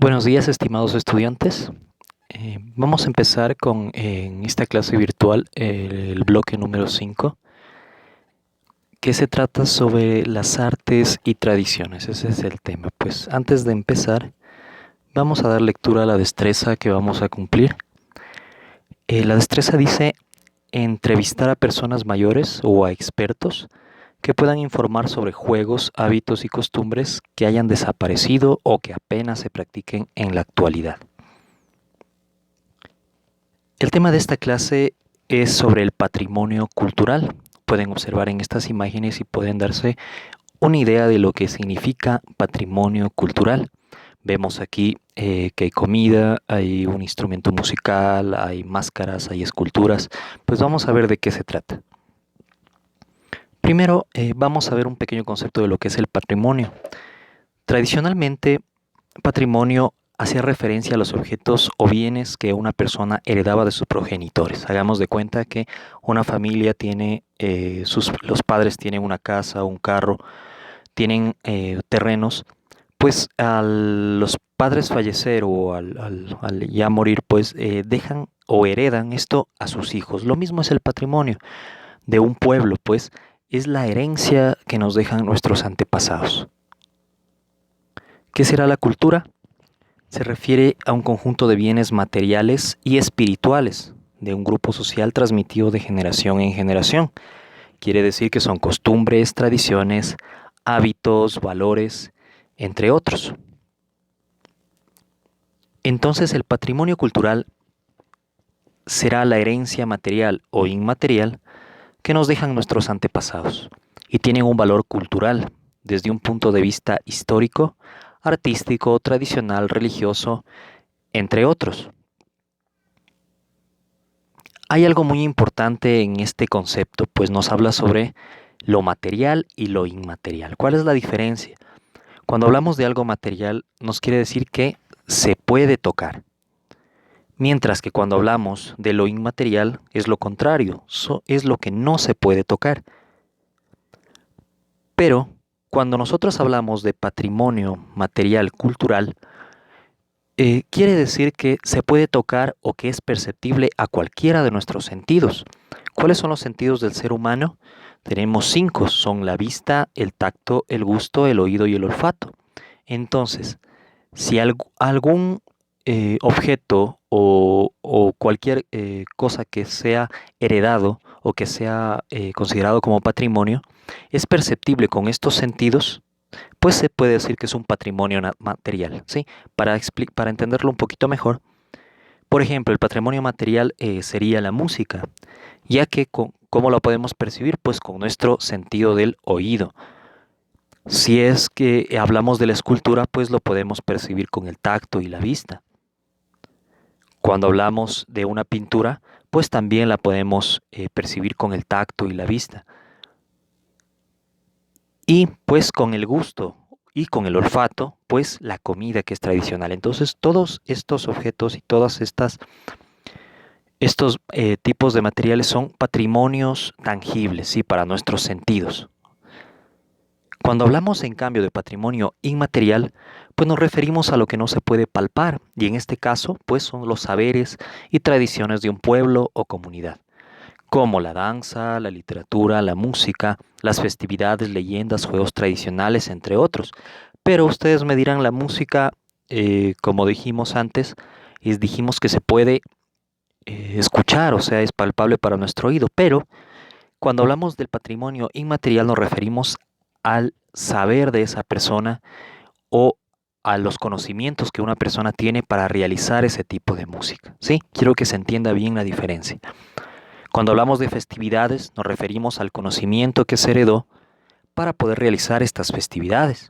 Buenos días, estimados estudiantes. Vamos a empezar con en esta clase virtual el bloque número 5, que se trata sobre las artes y tradiciones. Ese es el tema. Pues antes de empezar, vamos a dar lectura a la destreza que vamos a cumplir. La destreza dice entrevistar a personas mayores o a expertos que puedan informar sobre juegos, hábitos y costumbres que hayan desaparecido o que apenas se practiquen en la actualidad. El tema de esta clase es sobre el patrimonio cultural. Pueden observar en estas imágenes y pueden darse una idea de lo que significa patrimonio cultural. Vemos aquí que hay comida, hay un instrumento musical, hay máscaras, hay esculturas. Pues vamos a ver de qué se trata. Primero vamos a ver un pequeño concepto de lo que es el patrimonio. Tradicionalmente, patrimonio hacía referencia a los objetos o bienes que una persona heredaba de sus progenitores. Hagamos de cuenta que una familia tiene, los padres tienen una casa, un carro, tienen terrenos, pues al los padres fallecer o al ya morir, pues dejan o heredan esto a sus hijos. Lo mismo es el patrimonio de un pueblo, pues es la herencia que nos dejan nuestros antepasados. ¿Qué será la cultura? Se refiere a un conjunto de bienes materiales y espirituales de un grupo social transmitido de generación en generación. Quiere decir que son costumbres, tradiciones, hábitos, valores, entre otros. Entonces el patrimonio cultural será la herencia material o inmaterial que nos dejan nuestros antepasados y tienen un valor cultural desde un punto de vista histórico, artístico, tradicional, religioso, entre otros. Hay algo muy importante en este concepto, pues nos habla sobre lo material y lo inmaterial. ¿Cuál es la diferencia? Cuando hablamos de algo material, nos quiere decir que se puede tocar, mientras que cuando hablamos de lo inmaterial es lo contrario, es lo que no se puede tocar. Pero cuando nosotros hablamos de patrimonio material cultural, quiere decir que se puede tocar o que es perceptible a cualquiera de nuestros sentidos. ¿Cuáles son los sentidos del ser humano? Tenemos 5, son la vista, el tacto, el gusto, el oído y el olfato. Entonces, si algún objeto o cualquier cosa que sea heredado o que sea considerado como patrimonio es perceptible con estos sentidos, pues se puede decir que es un patrimonio material, ¿sí? Para entenderlo un poquito mejor, por ejemplo, el patrimonio material sería la música, ya que ¿cómo lo podemos percibir? Pues con nuestro sentido del oído. Si es que hablamos de la escultura, pues lo podemos percibir con el tacto y la vista. Cuando hablamos de una pintura, pues también la podemos percibir con el tacto y la vista. Y pues con el gusto y con el olfato, pues la comida que es tradicional. Entonces todos estos objetos y todas estos tipos de materiales son patrimonios tangibles, ¿sí? Para nuestros sentidos. Cuando hablamos en cambio de patrimonio inmaterial, pues nos referimos a lo que no se puede palpar, y en este caso, pues son los saberes y tradiciones de un pueblo o comunidad, como la danza, la literatura, la música, las festividades, leyendas, juegos tradicionales, entre otros. Pero ustedes me dirán, la música, como dijimos antes, dijimos que se puede escuchar, o sea, es palpable para nuestro oído, pero cuando hablamos del patrimonio inmaterial nos referimos al saber de esa persona o a los conocimientos que una persona tiene para realizar ese tipo de música. ¿Sí? Quiero que se entienda bien la diferencia. Cuando hablamos de festividades nos referimos al conocimiento que se heredó para poder realizar estas festividades.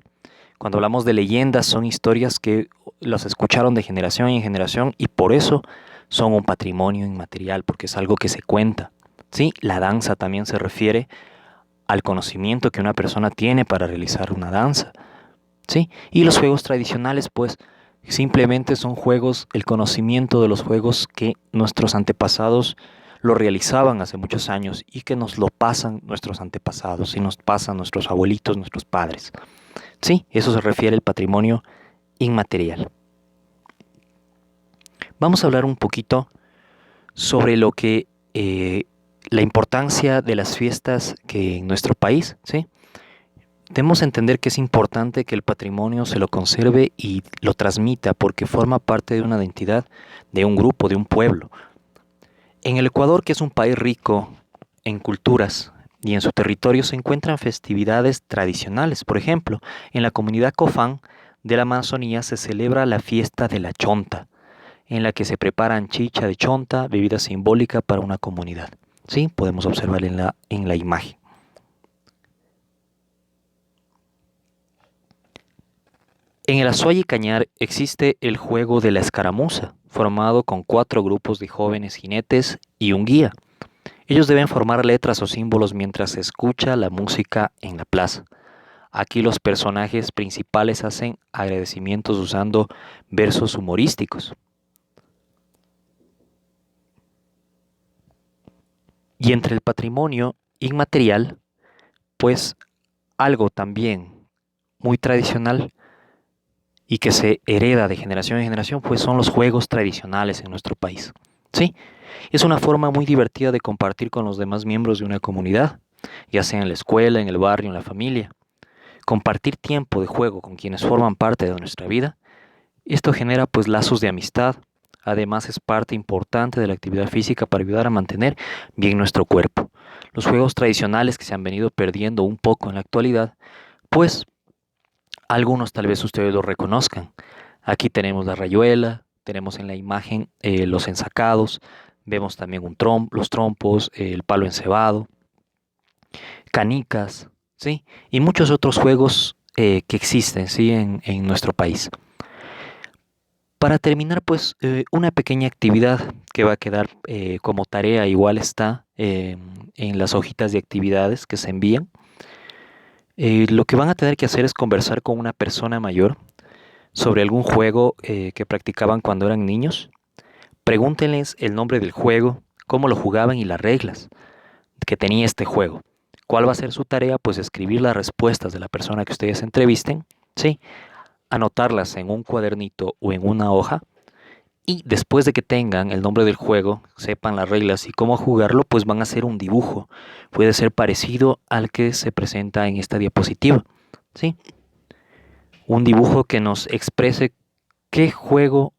Cuando hablamos de leyendas son historias que las escucharon de generación en generación y por eso son un patrimonio inmaterial, porque es algo que se cuenta. ¿Sí? La danza también se refiere al conocimiento que una persona tiene para realizar una danza. ¿Sí? Y los juegos tradicionales, pues, simplemente son juegos, el conocimiento de los juegos que nuestros antepasados lo realizaban hace muchos años y que nos lo pasan nuestros antepasados y nos pasan nuestros abuelitos, nuestros padres. Sí, eso se refiere al patrimonio inmaterial. vamos a hablar un poquito sobre lo que la importancia de las fiestas que en nuestro país, ¿sí? Debemos entender que es importante que el patrimonio se lo conserve y lo transmita porque forma parte de una identidad de un grupo, de un pueblo. En el Ecuador, que es un país rico en culturas y en su territorio, se encuentran festividades tradicionales. Por ejemplo, en la comunidad Cofán de la Amazonía se celebra la fiesta de la Chonta, en la que se preparan chicha de chonta, bebida simbólica para una comunidad. Sí, podemos observar en la imagen. En el Azuay y Cañar existe el juego de la escaramuza, formado con 4 grupos de jóvenes jinetes y un guía. Ellos deben formar letras o símbolos mientras se escucha la música en la plaza. Aquí los personajes principales hacen agradecimientos usando versos humorísticos. Y entre el patrimonio inmaterial, pues algo también muy tradicional y que se hereda de generación en generación, pues son los juegos tradicionales en nuestro país. Sí, es una forma muy divertida de compartir con los demás miembros de una comunidad, ya sea en la escuela, en el barrio, en la familia. Compartir tiempo de juego con quienes forman parte de nuestra vida, esto genera pues lazos de amistad. Además es parte importante de la actividad física para ayudar a mantener bien nuestro cuerpo. Los juegos tradicionales que se han venido perdiendo un poco en la actualidad, pues algunos tal vez ustedes lo reconozcan. Aquí tenemos la rayuela, tenemos en la imagen los ensacados, vemos también los trompos, el palo encebado, canicas, ¿sí? Y muchos otros juegos que existen, ¿sí? En nuestro país. Para terminar, pues una pequeña actividad que va a quedar como tarea, igual está en las hojitas de actividades que se envían. Lo que van a tener que hacer es conversar con una persona mayor sobre algún juego que practicaban cuando eran niños. Pregúntenles el nombre del juego, cómo lo jugaban y las reglas que tenía este juego. ¿Cuál va a ser su tarea? Pues escribir las respuestas de la persona que ustedes entrevisten, ¿sí? Anotarlas en un cuadernito o en una hoja. Y después de que tengan el nombre del juego, sepan las reglas y cómo jugarlo, pues van a hacer un dibujo. Puede ser parecido al que se presenta en esta diapositiva, ¿sí? Un dibujo que nos exprese qué juego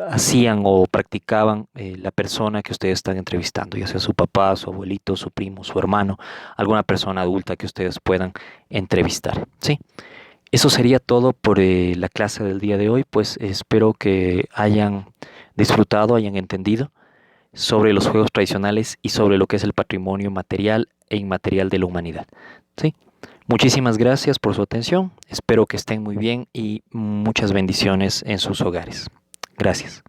hacían o practicaban la persona que ustedes están entrevistando, ya sea su papá, su abuelito, su primo, su hermano, alguna persona adulta que ustedes puedan entrevistar, ¿sí? Eso sería todo por la clase del día de hoy, pues espero que hayan disfrutado, hayan entendido sobre los juegos tradicionales y sobre lo que es el patrimonio material e inmaterial de la humanidad, ¿sí? Muchísimas gracias por su atención, espero que estén muy bien y muchas bendiciones en sus hogares. Gracias.